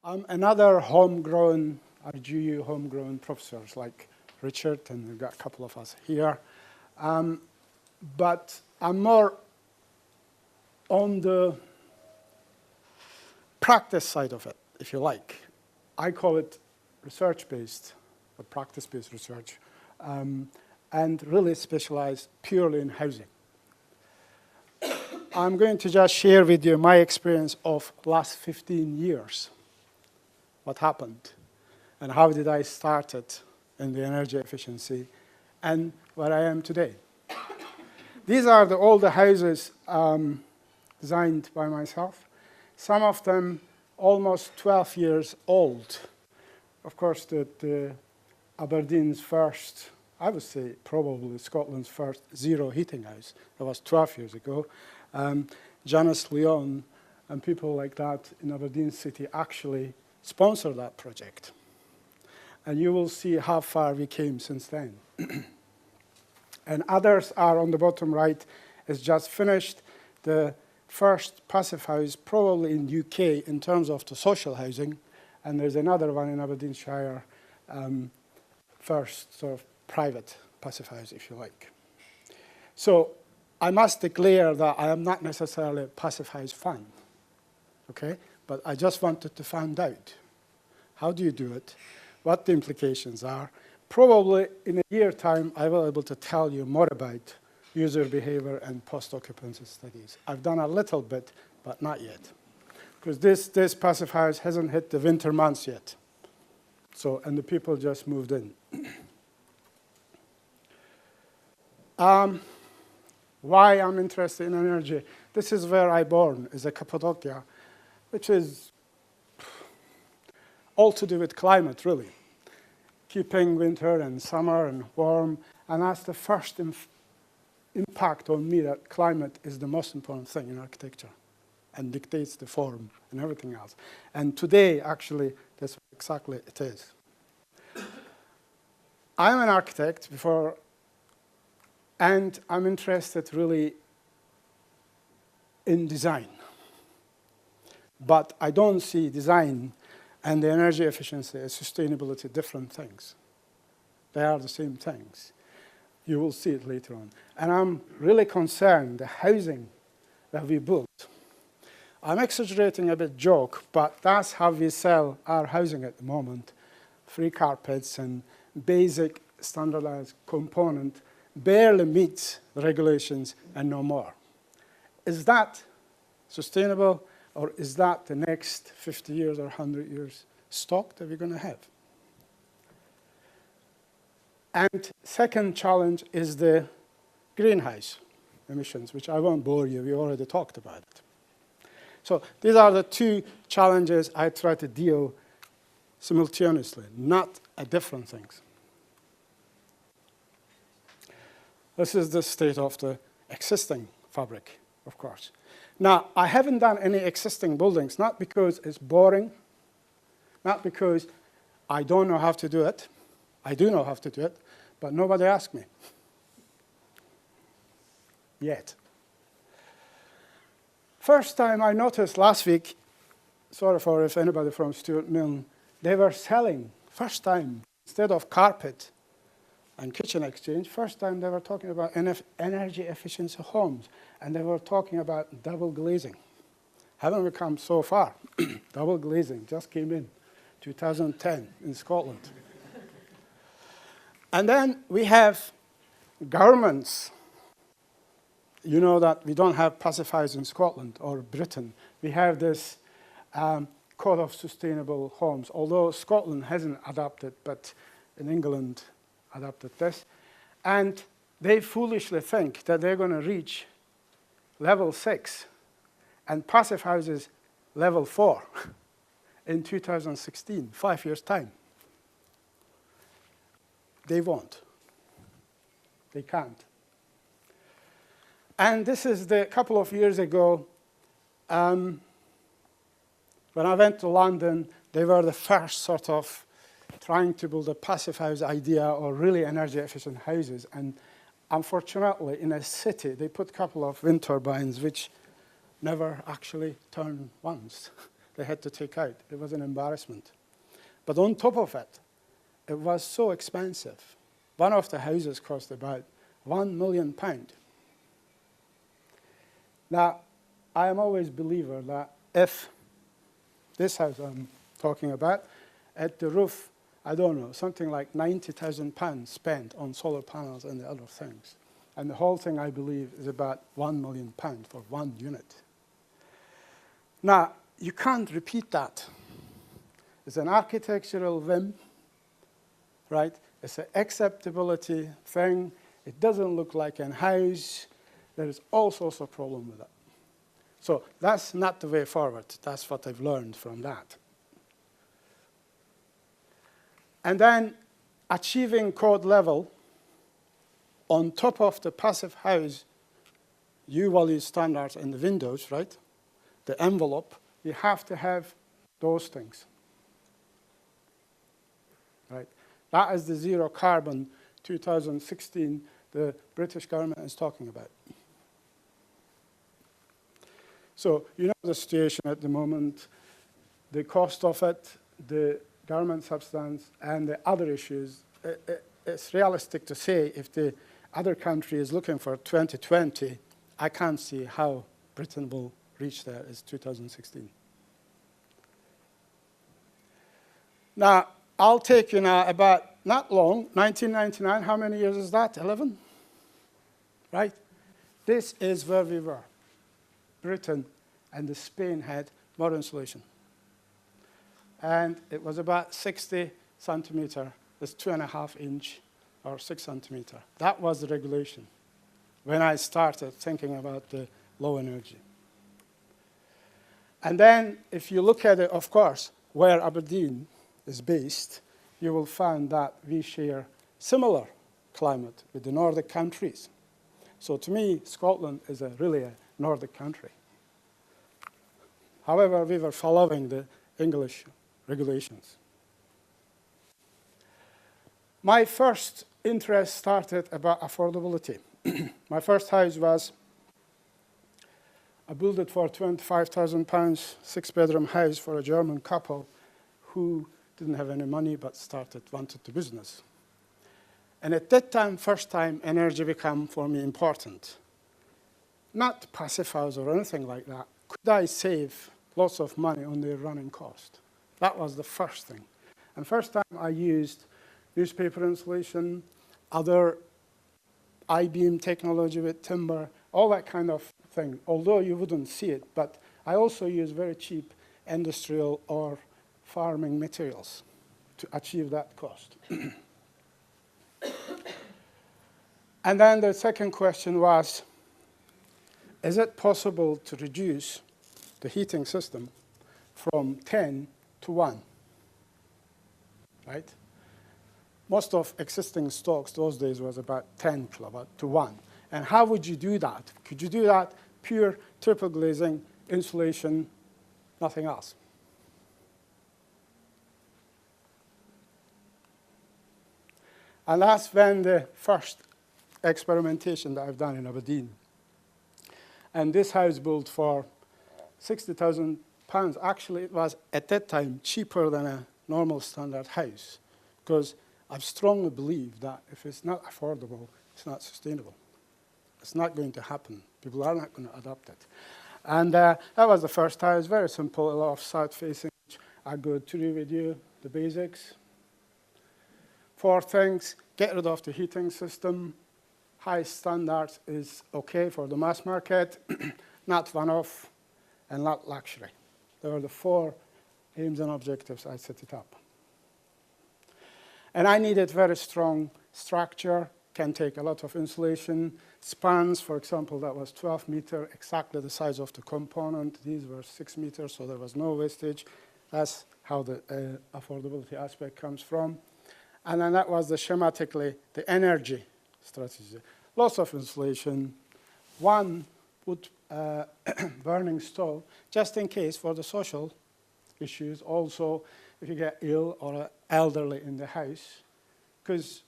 Another homegrown, RGU homegrown professors like Richard, and we've got a couple of us here. But I'm more on the practice side of it, if you like. I call it research-based, or practice-based research, and really specialize purely in housing. I'm going to just share with you my experience of last 15 years. What happened, and how did I start it in the energy efficiency, and where I am today. These are all the houses designed by myself. Some of them almost 12 years old. Of course, the Aberdeen's first, I would say probably Scotland's first zero heating house. That was 12 years ago. Janice Leon and people like that in Aberdeen City actually sponsored that project. And you will see how far we came since then. And others are on the bottom right, is just finished. The first passive house probably in UK in terms of the social housing, and there's another one in Aberdeenshire, first sort of private passive house, if you like. So I must declare that I am not necessarily a passive house fan, okay? But I just wanted to find out, how do you do it, what the implications are. Probably in a year's time, I will be able to tell you more about user behavior and post-occupancy studies. I've done a little bit, but not yet. Because this passive house hasn't hit the winter months yet. So, and the people just moved in. Why I'm interested in energy. This is where I born, is Cappadocia, which is all to do with climate, really. Keeping winter and summer and warm. And that's the first impact on me that climate is the most important thing in architecture and dictates the form and everything else. And today, actually, that's exactly it is. I'm an architect before, and I'm interested really in design. But I don't see design and the energy efficiency and sustainability different things. They are the same things. You will see it later on. And I'm really concerned the housing that we built. I'm exaggerating a bit joke, but that's how we sell our housing at the moment. Free carpets and basic standardized component barely meets the regulations and no more. Is that sustainable, or is that the next 50 years or 100 years stock that we're going to have? And second challenge is the greenhouse emissions, which I won't bore you. We already talked about it. So these are the two challenges I try to deal simultaneously, not at different things. This is the state of the existing fabric, of course. Now, I haven't done any existing buildings, not because it's boring, not because I don't know how to do it. I do know how to do it, but nobody asked me yet. First time I noticed last week, sorry for if anybody from Stuart Milne, they were selling, first time, instead of carpet and kitchen exchange, first time they were talking about energy efficiency homes, and they were talking about double glazing. Haven't we come so far? Double glazing just came in 2010 in Scotland. And then we have governments. You know that we don't have passive house in Scotland or Britain. We have this Code of Sustainable Homes, although Scotland hasn't adopted, but in England adopted this. And they foolishly think that they're going to reach level 6 and passive houses level 4 in 2016, 5 years' time. They won't. They can't. And this is the couple of years ago, when I went to London, they were the first sort of trying to build a passive house idea or really energy efficient houses. And unfortunately, in a city, they put a couple of wind turbines which never actually turned once. they had to take out. It was an embarrassment. But on top of it, it was so expensive. One of the houses cost about £1 million. Now, I am always a believer that if this house I'm talking about, at the roof, I don't know, something like £90,000 spent on solar panels and the other things. And the whole thing, I believe, is about £1 million for one unit. Now, you can't repeat that. It's an architectural whim, right? It's an acceptability thing. It doesn't look like a house. There is all sorts of problems with it. So that's not the way forward. That's what I've learned from that. And then achieving code level on top of the passive house U-value standards in the windows, right? The envelope, you have to have those things, right? That is the zero carbon 2016 the British government is talking about. So you know the situation at the moment, the cost of it, the government substance, and the other issues. It's realistic to say if the other country is looking for 2020, I can't see how Britain will reach there as 2016. Now, I'll take you now about, not long, 1999, how many years is that? 11? Right? This is where we were. Britain and Spain had more insulation. And it was about 60 centimeter, that's 2.5 inch or 6 centimeter. That was the regulation when I started thinking about the low energy. And then if you look at it, of course, where Aberdeen is based, you will find that we share similar climate with the Nordic countries. So to me, Scotland is really a Nordic country. However, we were following the English regulations. My first interest started about affordability. My first house was, I built it for £25,000, 6-bedroom house for a German couple who didn't have any money but wanted the business. And at that time, first time, energy became for me important. Not passive house or anything like that. Could I save lots of money on the running cost? That was the first thing. And first time I used newspaper insulation, other I-beam technology with timber, all that kind of thing, although you wouldn't see it. But I also use very cheap industrial or farming materials to achieve that cost. And then the second question was, is it possible to reduce the heating system from 10 to 1, right? Most of existing stocks those days was about 10 kilowatt to 1. And how would you do that? Could you do that pure triple glazing, insulation, nothing else? And that's when the first experimentation that I've done in Aberdeen. And this house built for £60,000. Actually, it was, at that time, cheaper than a normal standard house, because I strongly believe that if it's not affordable, it's not sustainable. It's not going to happen. People are not going to adopt it. And that was the first house, very simple, a lot of south-facing. I go through with you the basics. 4 things: get rid of the heating system. High standards is okay for the mass market, not one-off, and not luxury. There were the 4 aims and objectives I set it up. And I needed very strong structure, can take a lot of insulation. Spans, for example, that was 12 meters, exactly the size of the component. These were 6 meters, so there was no wastage. That's how the affordability aspect comes from. And then that was schematically the energy strategy. Lots of insulation, 1 wood burning stove, just in case for the social issues. Also, if you get ill or elderly in the house, because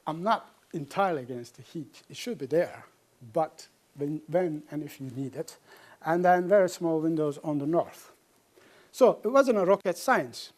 I'm not entirely against the heat. It should be there, but when and if you need it. And then very small windows on the north. So it wasn't a rocket science.